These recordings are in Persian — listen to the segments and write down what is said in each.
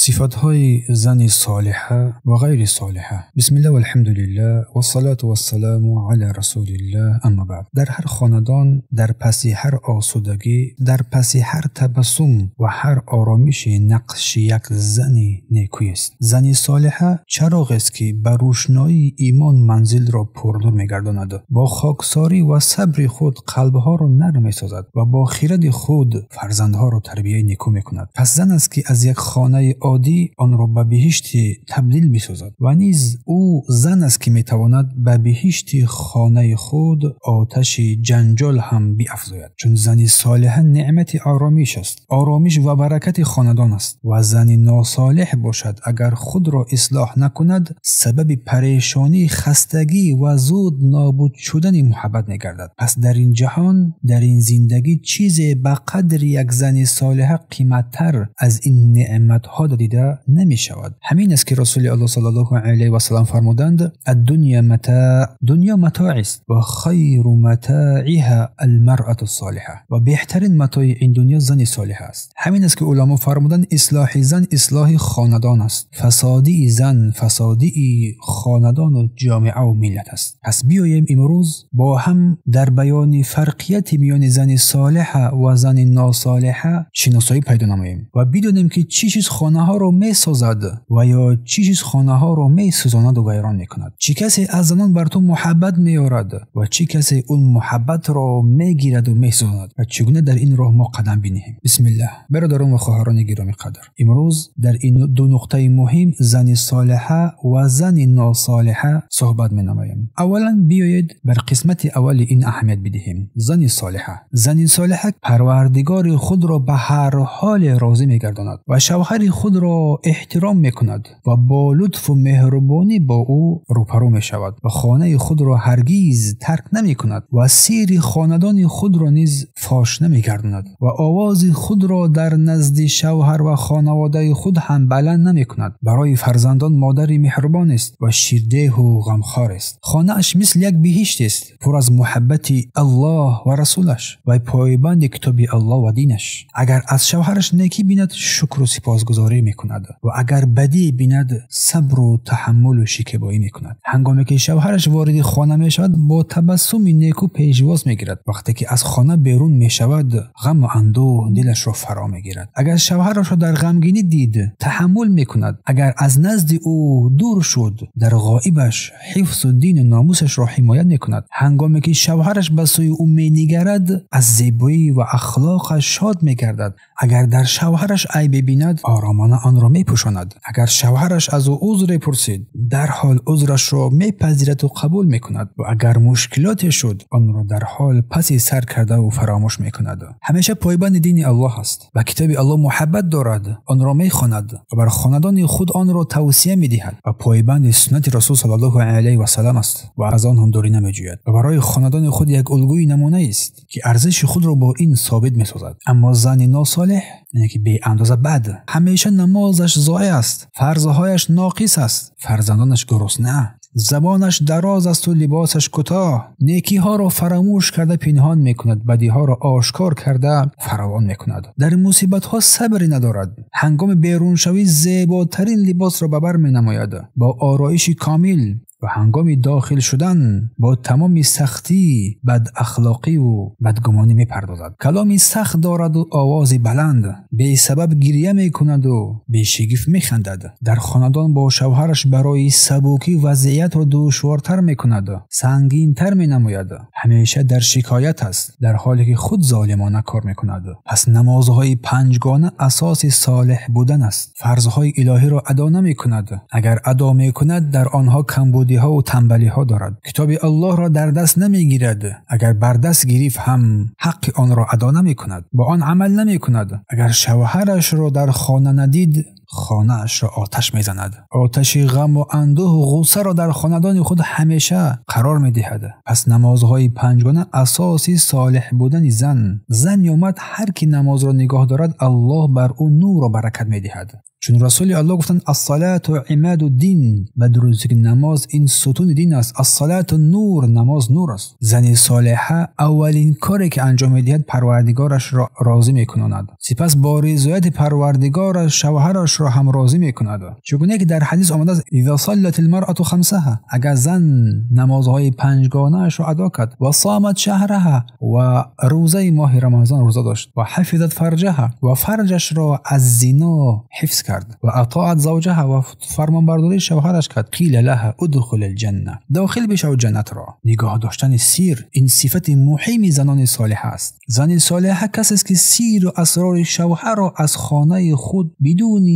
صفتهای زن صالحه و غیر صالحه. بسم الله و الحمد لله و الصلاة و السلام علی رسول الله. اما بعد، در هر خاندان، در پس هر آسودگی، در پس هر تبسم و هر آرامش نقش یک زن نیکوی است. زن صالحه چراغ است که بر روشنایی ایمان منزل را پردر می‌گرداند. با خاکساری و صبر خود قلبها را نرم می‌سازد و با خرد خود فرزندها را تربیت نیکو می‌کند. پس زن است که از یک خانه عادی آن را به بهشت تبدیل می‌سازد و نیز او زن است که می‌تواند به بهشت خانه خود آتش جنجال هم بیافزاید. چون زن صالحه نعمت آرامش است، آرامش و برکت خاندان است. و زن ناصالح باشد اگر خود را اصلاح نکند، سبب پریشانی، خستگی و زود نابود شدن محبت می‌گردد. پس در این جهان، در این زندگی، چیزی به قدر یک زن صالحه قیمت‌تر از این نعمت‌ها دیده نمی‌شود. همین است که رسول الله صلی الله علیه و سلم فرمودند: الدنیا متاع، دنیا متاع است و خیر متاعها المرأة الصالحه، و بهترین متاع این دنیا زن صالحه است. همین است که علما فرمودند اصلاح زن اصلاح خاندان است، فسادی زن فسادی خاندان و جامعه و ملت است. پس بیاییم امروز با هم در بیان فرقیت میان زن صالحه و زن ناصالحه شناسایی پیدا نماییم و بدونیم که چی چیز خانه ها رو می سازد و یا چی چیز خانه ها رو می سوزاند و ویران می کند. چی کسی از زنان بر تو محبت می آورد و چی کسی اون محبت را می گیرد و می سوزاند و چگونه در این راه ما قدم بینیم. بسم الله. برادران و خواهران گرامی قدر، امروز در این دو نقطه مهم زن صالحه و زن ناصالحه صحبت می نماییم. اولا بیایید بر قسمت اول این اهمیت بدهیم. زن صالحه. زن صالحه پروردگار خود را به هر حال راضی می گرداند و شوهر خود را احترام می کند و با لطف و مهربانی با او روبرو می شود و خانه خود را هرگز ترک نمی کند و سیر خاندان خود را نیز فاش نمی گرداند و آواز خود را در نزد شوهر و خانواده خود هم بلند نمی کند. برای فرزندان مادری مهربان است و شیرده و غمخوار است. خانه اش مثل یک بهشت است، پر از محبت الله و رسولش و پایبند کتاب الله و دینش. اگر از شوهرش نیکی بیند شکر و سپاسگزاری میکند و اگر بدی بیند صبر و تحمل و شکیبایی میکند. هنگامی که شوهرش وارد خانه میشود با تبسم نیکو پیشواز میگیرد. وقتی که از خانه بیرون میشود غم و اندوه دلش را فرا میگیرد. اگر شوهرش را در غمگینی دید تحمل میکند. اگر از نزد او دور شد در غایبش حفظ و دین و ناموسش را حمایت میکند. هنگامی که شوهرش به سوی او می‌نگرد از زیبایی و اخلاقش شاد میگردد. اگر در شوهرش عیب بیند آرامانه آن را میپوشاند. اگر شوهرش از او عذر پرسید در حال عذرش را میپذیرد و قبول میکند و اگر مشکلات شد آن را در حال پسی سر کرده و فراموش میکند. همیشه پایبند دین الله است و کتاب الله محبت دارد، آن را میخواند و بر خاندان خود آن را توصیه میدهد و پایبند سنت رسول صلی الله علیه و سلم است و از آن هم دوری نمیجوید و برای خاندان خود یک الگوی نمونه است که ارزش خود را با این ثابت میسازد. اما زن ناصالح یعنی که بی اندازه بد، همیشه نمازش ضایع است، فرضهایش ناقص است، فرزندانش گرسنه، زبانش دراز است و لباسش کوتاه، نیکی ها را فراموش کرده پنهان میکند، بدی ها را آشکار کرده فراوان میکند، در مصیبت ها صبری ندارد، هنگام بیرون شوی زیباترین لباس را به بر مینماید با آرایش کامل و هنگام داخل شدن با تمام سختی بد اخلاقی و بدگمانی میپردازد. کلامی سخت دارد و آوازی بلند، بی سبب گریه میکند و بی شگفت میخندد. در خاندان با شوهرش برای سبکی وضعیت را دشوارتر میکند، سنگینتر مینماید، همیشه در شکایت است در حالی که خود ظالمانه کار میکند. پس نمازهای پنجگانه اساس صالح بودن است. فرضهای الهی را ادا نمیکند، اگر ادا میکند در آنها کمبود ها و تنبلی ها دارد. کتاب الله را در دست نمیگیرد، اگر بر دست گرفت هم حق آن را ادا نمی کند، با آن عمل نمی کند. اگر شوهرش را در خانه ندید خانه اش را آتش میزند. آتش غم و اندوه و غصه را در خاندان خود همیشه قرار میدهد. پس نمازهای پنجگانه اساسی صالح بودن زن. زن یومد هر کی نماز را نگاه دارد الله بر او نور و برکت میدهد. چون رسول الله گفتن الصلاة عماد الدین، به درستی که نماز این ستون دین است. الصلاة نور، نماز نور است. زن صالحه اولین کاری که انجام میدهد پروردگارش را راضی میکند، سپس با رضایت پروردگار شوهرش را هم راضی میکند. چگونه که در حدیث آمده است اذا صلت المرأة خمسها، اگر زن نمازهای پنجگانه اش را ادا کرد، و صامت شهرها، و روزه ماه رمضان روزه داشت، و حفظت فرجها، و فرجش را از زنا حفظ کرد، و اطاعت زوجها، و فرمانبرداری شوهرش کرد، قیل لها ادخل الجنه، داخل بشو جنت را. نگاه داشتن سیر این صفت مهم زنان صالحه است. زن صالحه کسی است که سیر و اسرار شوهر را از خانه خود بدون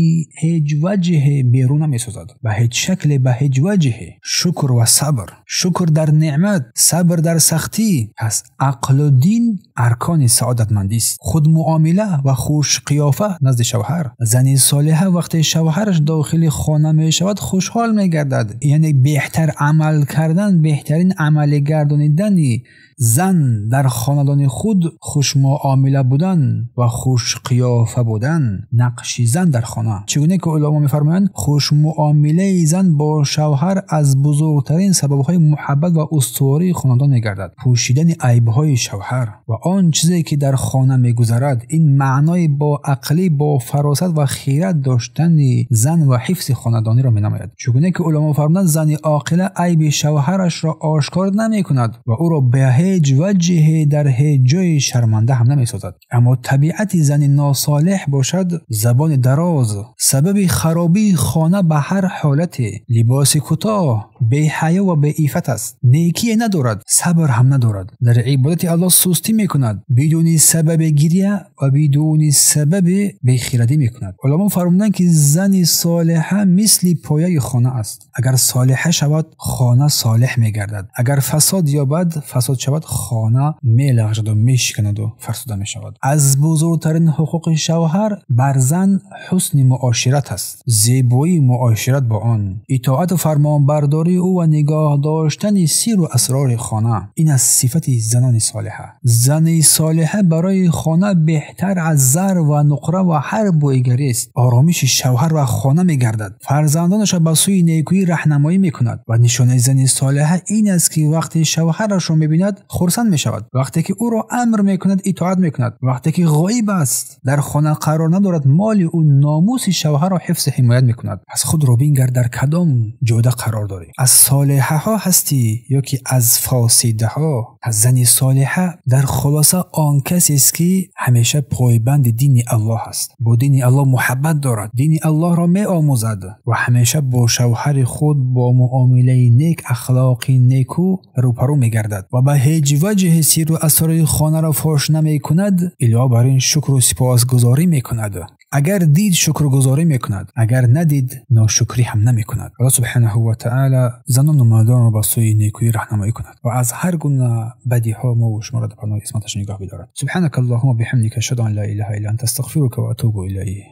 هیچ وجه بیرون نمی‌سازد، به هیچ شکل، به هیچ وجه. شکر و صبر، شکر در نعمت، صبر در سختی. پس عقل و دین ارکان سعادتمندی است. خود معامله و خوش قیافه نزد شوهر. زن صالحه وقتی شوهرش داخل خانه می شود خوشحال می گردد. یعنی بهتر عمل کردن، بهترین عمل گردانیدنی زن در خاندان خود خوش معامله بودن و خوش قیافه بودن، نقش زن در خانه. چگونه که علما می‌فرمایند خوش معامله زن با شوهر از بزرگترین سبب‌های محبت و استواری خاندان می‌گردد. پوشیدن عیب‌های شوهر و آن چیزی که در خانه می‌گذرد، این معنای با عقلی، با فراست و خیرت داشتن زن و حفظ خاندانی را می‌نماید. چگونه که علما فرمودند زن عاقله عیب شوهرش را آشکار نمی‌کند و او را به هیچ وجه در هیچ جای شرمنده هم نمی‌سازد. اما طبیعت زن ناصالح باشد زبان دراز، سبب خرابی خانه به هر حالت، لباس کوتاه، بی حیا و بی عفت است، نیکی ندارد، صبر هم ندارد، در عبادت الله سستی میکند، بدون سبب گریه و بدون سبب بیخیردی میکند. علما فرمودند که زن صالحه مثل پایه خانه است. اگر صالحه شود خانه صالح میگردد، اگر فساد یابد، فساد شود، خانه میلغزد و میشکند و فرسوده میشود. از بزرگترین حقوق شوهر بر زن حسن معاشرت است، زیبایی معاشرت با آن، اطاعت و فرمانبرداری او و نگاه داشتن سیر و اسرار خانه. این از صفت زنان صالحه. زن صالحه برای خانه بهتر از زر و نقره و هر بویگری است. آرامش شوهر و خانه میگردد، فرزندانش را به سوی نیکویی راهنمایی میکند. و نشانه زن صالحه این است که وقتی شوهرش را میبیند خرسند میشود، وقتی که او را امر میکند اطاعت میکند، وقتی که غایب است در خانه قرار ندارد مال او ناموس شوهر را حفظ حمایت میکند. پس خود را بینگر در کدام جوده قرار داری، از صالحه ها هستی یا که از فاسده ها؟ از زن صالحه در خلاصه آن کسی است که همیشه پایبند دین الله است، با دین الله محبت دارد، دین الله را می آموزد و همیشه با شوهر خود با معامله نیک، اخلاق نیکو روپرو میگردد و به هیچ وجه سیر و اسرار خانه را فاش نمی کند، علاوه بر این شکر و سپاسگزاری می کند. اگر دید شکرگزاری می کند، اگر ندید ناشکری هم نمی کند. الله سبحانه و تعالی زنان و مردان را به سوی نیکویی راهنمایی کند و از هر گونه بدی ها ما و شما را در پناه اسمتش نگاه بدارد. سبحانك اللهم وبحمدك اشهد ان لا اله الا انت استغفرك واتوب الیک.